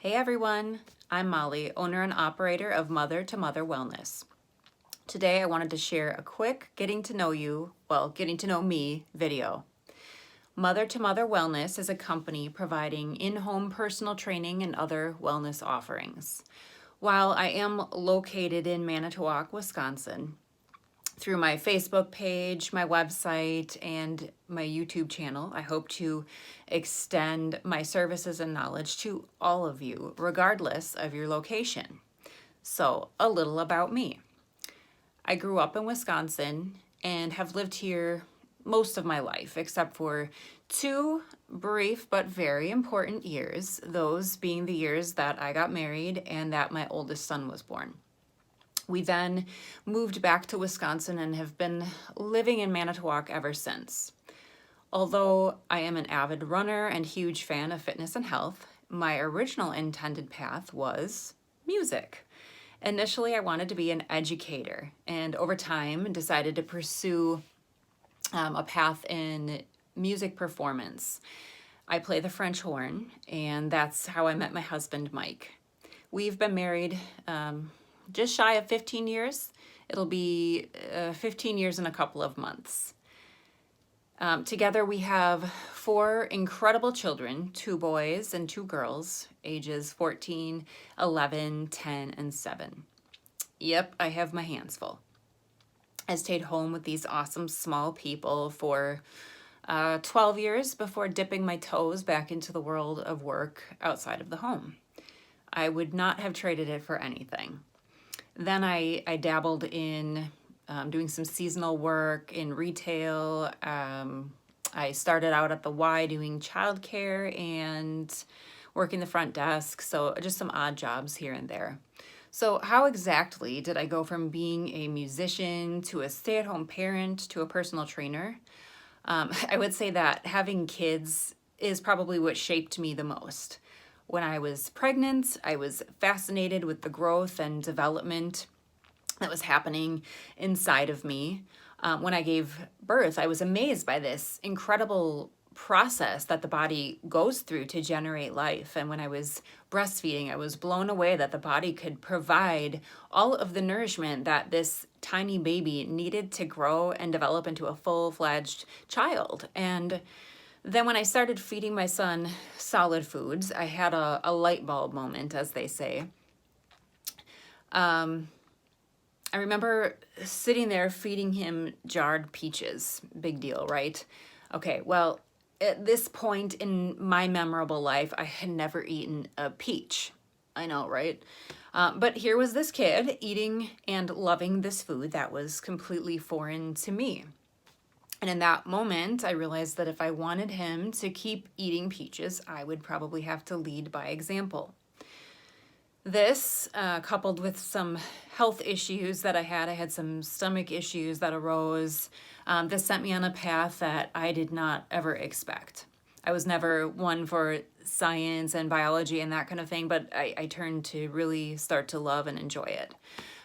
Hey everyone, I'm Molly, owner and operator of Mother to Mother Wellness. Today I wanted to share a quick getting to know me video. Mother to Mother Wellness is a company providing in-home personal training and other wellness offerings. While I am located in Manitowoc, Wisconsin, through my Facebook page, my website, and my YouTube channel, I hope to extend my services and knowledge to all of you, regardless of your location. So, a little about me. I grew up in Wisconsin and have lived here most of my life, except for 2 brief but very important years, those being the years that I got married and that my oldest son was born. We then moved back to Wisconsin and have been living in Manitowoc ever since. Although I am an avid runner and huge fan of fitness and health, my original intended path was music. Initially, I wanted to be an educator, and over time decided to pursue a path in music performance. I play the French horn, and that's how I met my husband, Mike. We've been married just shy of 15 years. It'll be 15 years in a couple of months. Together we have 4 incredible children, 2 boys and 2 girls, ages 14, 11, 10, and 7. Yep, I have my hands full. I stayed home with these awesome small people for 12 years before dipping my toes back into the world of work outside of the home. I would not have traded it for anything. Then I dabbled in doing some seasonal work in retail. I started out at the Y doing childcare and working the front desk, so just some odd jobs here and there. So how exactly did I go from being a musician to a stay-at-home parent to a personal trainer? I would say that having kids is probably what shaped me the most. When I was pregnant, I was fascinated with the growth and development that was happening inside of me. When I gave birth, I was amazed by this incredible process that the body goes through to generate life. And when I was breastfeeding, I was blown away that the body could provide all of the nourishment that this tiny baby needed to grow and develop into a full-fledged child. And then when I started feeding my son solid foods, I had a light bulb moment, as they say. I remember sitting there feeding him jarred peaches. Big deal, right? Okay, well, at this point in my memorable life, I had never eaten a peach. I know, right? But here was this kid eating and loving this food that was completely foreign to me. And in that moment, I realized that if I wanted him to keep eating peaches, I would probably have to lead by example. This, coupled with some health issues that I had some stomach issues that arose, this sent me on a path that I did not ever expect. I was never one for science and biology and that kind of thing, but I turned to really start to love and enjoy it.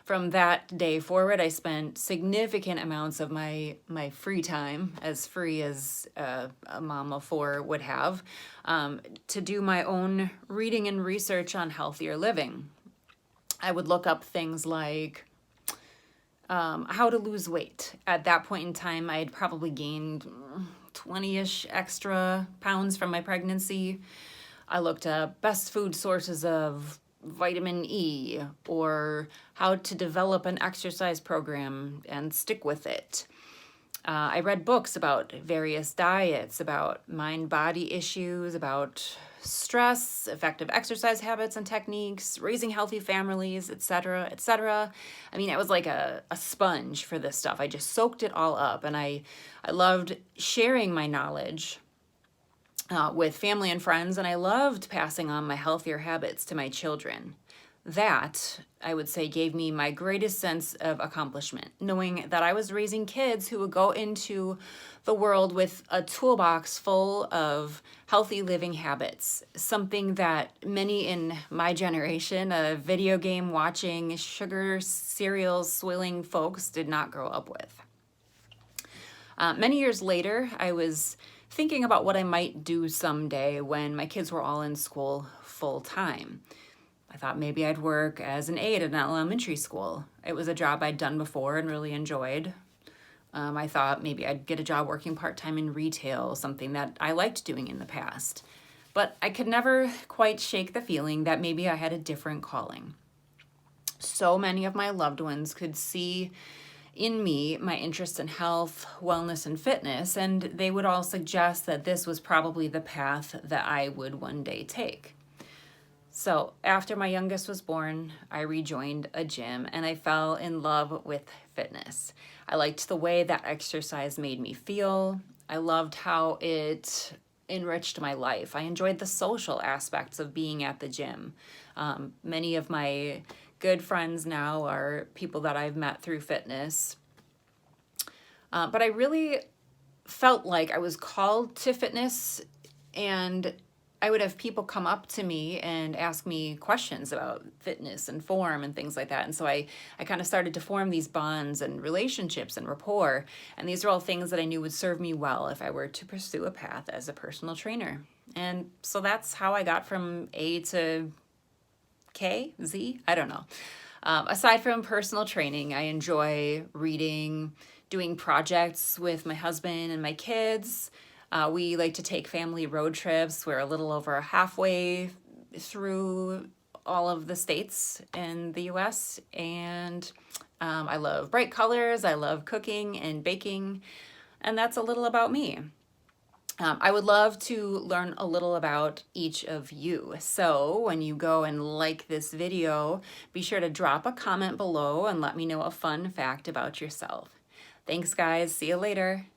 From that day forward, I spent significant amounts of my free time, as free as a mom of 4 would have, to do my own reading and research on healthier living. I would look up things like how to lose weight. At that point in time, I had probably gained 20-ish extra pounds from my pregnancy. I looked up best food sources of vitamin E, or how to develop an exercise program and stick with it. I read books about various diets, about mind-body issues, about stress, effective exercise habits and techniques, raising healthy families, etc., etc. I mean, I was like a sponge for this stuff. I just soaked it all up, and I loved sharing my knowledge with family and friends, and I loved passing on my healthier habits to my children. That, I would say, gave me my greatest sense of accomplishment, knowing that I was raising kids who would go into the world with a toolbox full of healthy living habits, something that many in my generation of video game watching, sugar cereals swilling folks did not grow up with. Many years later, I was thinking about what I might do someday when my kids were all in school full time. I thought maybe I'd work as an aide in an elementary school. It was a job I'd done before and really enjoyed. I thought maybe I'd get a job working part-time in retail, something that I liked doing in the past. But I could never quite shake the feeling that maybe I had a different calling. So many of my loved ones could see in me my interest in health, wellness, and fitness, and they would all suggest that this was probably the path that I would one day take. So after my youngest was born, I rejoined a gym and I fell in love with fitness. I liked the way that exercise made me feel. I loved how it enriched my life. I enjoyed the social aspects of being at the gym. Many of my good friends now are people that I've met through fitness. But I really felt like I was called to fitness, and I would have people come up to me and ask me questions about fitness and form and things like that. And so I kind of started to form these bonds and relationships and rapport. And these are all things that I knew would serve me well if I were to pursue a path as a personal trainer. And so that's how I got from A to K, Z, I don't know. Aside from personal training, I enjoy reading, doing projects with my husband and my kids. We like to take family road trips. We're a little over halfway through all of the states in the US. And I love bright colors. I love cooking and baking. And that's a little about me. I would love to learn a little about each of you. So when you go and like this video, be sure to drop a comment below and let me know a fun fact about yourself. Thanks, guys. See you later.